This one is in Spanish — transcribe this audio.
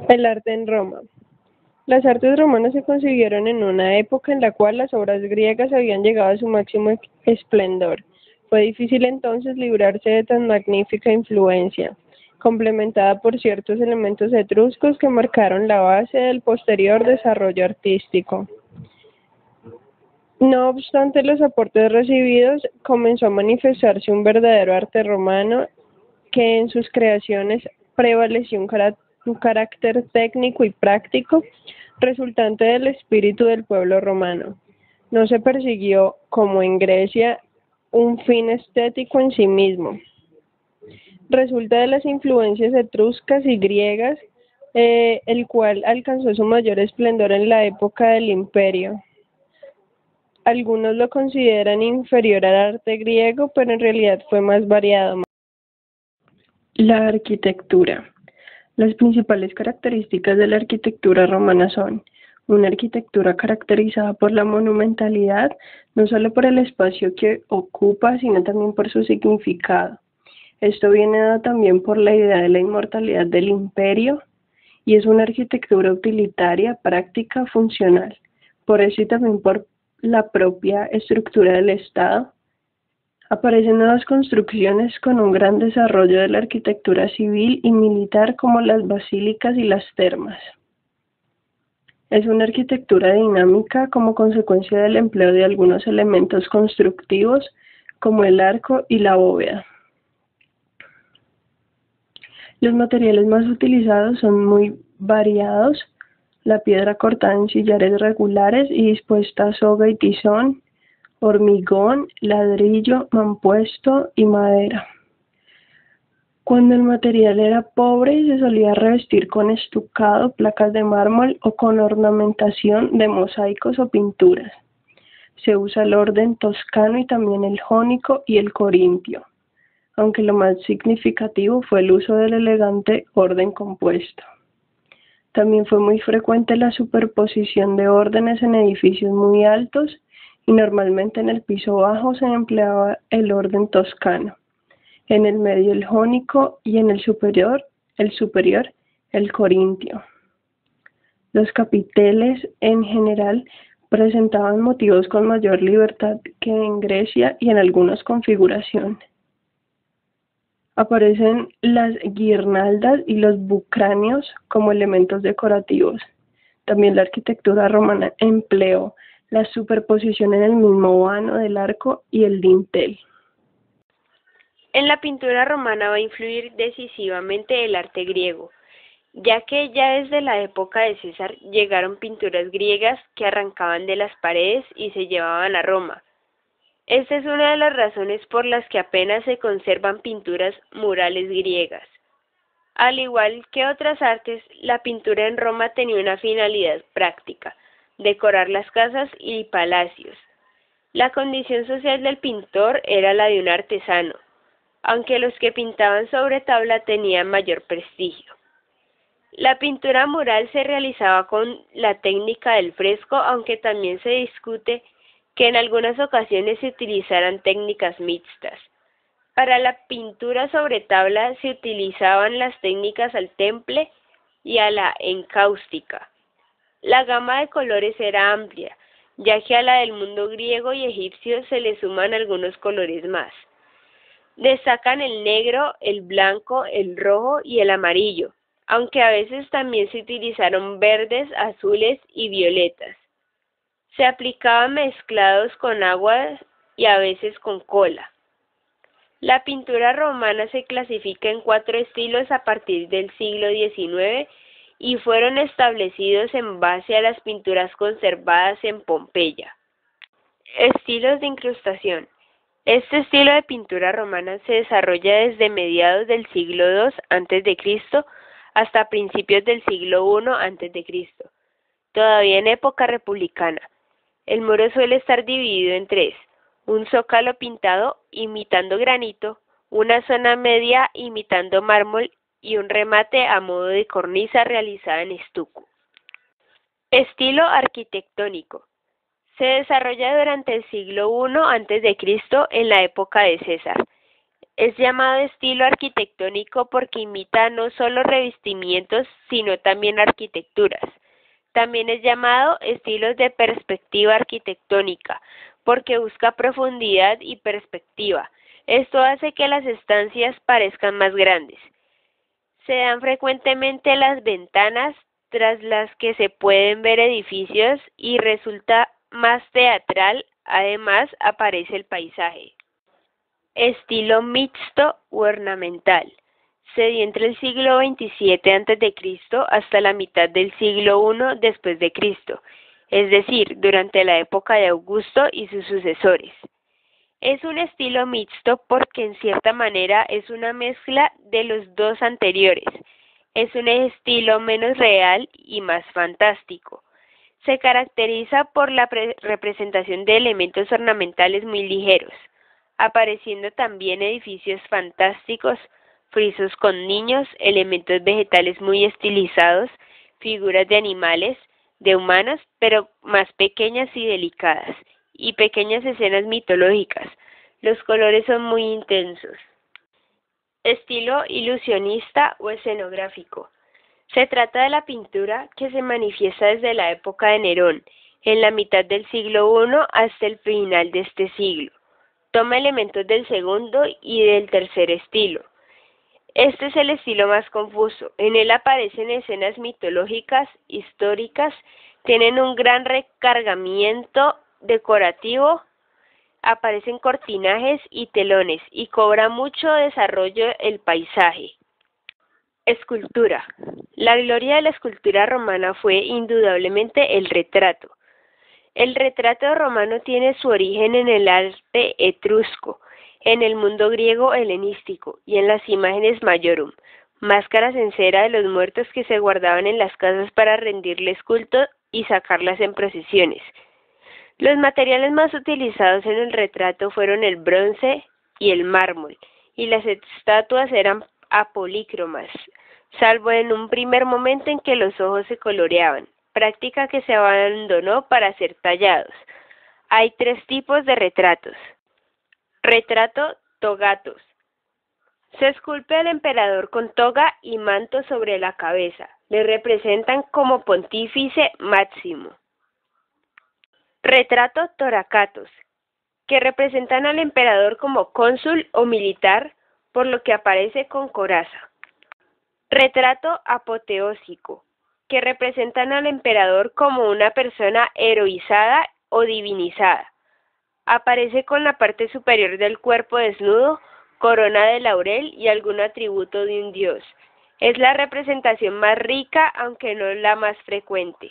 El arte en Roma. Las artes romanas se concibieron en una época en la cual las obras griegas habían llegado a su máximo esplendor. Fue difícil entonces librarse de tan magnífica influencia, complementada por ciertos elementos etruscos que marcaron la base del posterior desarrollo artístico. No obstante los aportes recibidos, comenzó a manifestarse un verdadero arte romano que en sus creaciones prevaleció un carácter técnico y práctico resultante del espíritu del pueblo romano. No se persiguió, como en Grecia, un fin estético en sí mismo. Resulta de las influencias etruscas y griegas, el cual alcanzó su mayor esplendor en la época del Imperio. Algunos lo consideran inferior al arte griego, pero en realidad fue más variado. La arquitectura. Las principales características de la arquitectura romana son una arquitectura caracterizada por la monumentalidad, no solo por el espacio que ocupa, sino también por su significado. Esto viene dado también por la idea de la inmortalidad del imperio y es una arquitectura utilitaria, práctica, funcional. Por eso y también por la propia estructura del Estado. Aparecen nuevas construcciones con un gran desarrollo de la arquitectura civil y militar como las basílicas y las termas. Es una arquitectura dinámica como consecuencia del empleo de algunos elementos constructivos como el arco y la bóveda. Los materiales más utilizados son muy variados: la piedra cortada en sillares regulares y dispuesta a soga y tizón, hormigón, ladrillo, mampuesto y madera. Cuando el material era pobre, se solía revestir con estucado, placas de mármol o con ornamentación de mosaicos o pinturas. Se usa el orden toscano y también el jónico y el corintio, aunque lo más significativo fue el uso del elegante orden compuesto. También fue muy frecuente la superposición de órdenes en edificios muy altos y normalmente en el piso bajo se empleaba el orden toscano, en el medio el jónico y en el superior el corintio. Los capiteles en general presentaban motivos con mayor libertad que en Grecia y en algunas configuraciones. Aparecen las guirnaldas y los bucráneos como elementos decorativos. También la arquitectura romana empleó la superposición en el mismo vano del arco y el dintel. En la pintura romana va a influir decisivamente el arte griego, ya que ya desde la época de César llegaron pinturas griegas que arrancaban de las paredes y se llevaban a Roma. Esta es una de las razones por las que apenas se conservan pinturas murales griegas. Al igual que otras artes, la pintura en Roma tenía una finalidad práctica: decorar las casas y palacios. La condición social del pintor era la de un artesano, aunque los que pintaban sobre tabla tenían mayor prestigio. La pintura mural se realizaba con la técnica del fresco, aunque también se discute que en algunas ocasiones se utilizaran técnicas mixtas. Para la pintura sobre tabla se utilizaban las técnicas al temple y a la encáustica. La gama de colores era amplia, ya que a la del mundo griego y egipcio se le suman algunos colores más. Destacan el negro, el blanco, el rojo y el amarillo, aunque a veces también se utilizaron verdes, azules y violetas. Se aplicaban mezclados con agua y a veces con cola. La pintura romana se clasifica en 4 estilos a partir del siglo XIX y fueron establecidos en base a las pinturas conservadas en Pompeya. Estilos de incrustación. Este estilo de pintura romana se desarrolla desde mediados del siglo II a.C. hasta principios del siglo I a.C., todavía en época republicana. El muro suele estar dividido en 3: un zócalo pintado imitando granito, una zona media imitando mármol y un remate a modo de cornisa realizada en estuco. Estilo arquitectónico. Se desarrolla durante el siglo I a.C. en la época de César. Es llamado estilo arquitectónico porque imita no solo revestimientos, sino también arquitecturas. También es llamado estilos de perspectiva arquitectónica, porque busca profundidad y perspectiva. Esto hace que las estancias parezcan más grandes. Se dan frecuentemente las ventanas tras las que se pueden ver edificios y resulta más teatral, además aparece el paisaje. Estilo mixto u ornamental. Se dio entre el siglo XXVII a.C. hasta la mitad del siglo I después de Cristo, es decir, durante la época de Augusto y sus sucesores. Es un estilo mixto porque en cierta manera es una mezcla de los dos anteriores. Es un estilo menos real y más fantástico. Se caracteriza por la representación de elementos ornamentales muy ligeros, apareciendo también edificios fantásticos, frisos con niños, elementos vegetales muy estilizados, figuras de animales, de humanos, pero más pequeñas y delicadas, y pequeñas escenas mitológicas. Los colores son muy intensos. Estilo ilusionista o escenográfico. Se trata de la pintura que se manifiesta desde la época de Nerón, en la mitad del siglo I hasta el final de este siglo. Toma elementos del segundo y del tercer estilo. Este es el estilo más confuso. En él aparecen escenas mitológicas, históricas, tienen un gran recargamiento decorativo, aparecen cortinajes y telones y cobra mucho desarrollo el paisaje. Escultura. La gloria de la escultura romana fue indudablemente el retrato. El retrato romano tiene su origen en el arte etrusco, en el mundo griego helenístico y en las imágenes majorum, máscaras en cera de los muertos que se guardaban en las casas para rendirles culto y sacarlas en procesiones. Los materiales más utilizados en el retrato fueron el bronce y el mármol, y las estatuas eran apolícromas, salvo en un primer momento en que los ojos se coloreaban, práctica que se abandonó para ser tallados. Hay tres tipos de retratos. Retrato togatos. Se esculpe al emperador con toga y manto sobre la cabeza. Le representan como pontífice máximo. Retrato toracatos, que representan al emperador como cónsul o militar, por lo que aparece con coraza. Retrato apoteósico, que representan al emperador como una persona heroizada o divinizada. Aparece con la parte superior del cuerpo desnudo, corona de laurel y algún atributo de un dios. Es la representación más rica, aunque no la más frecuente.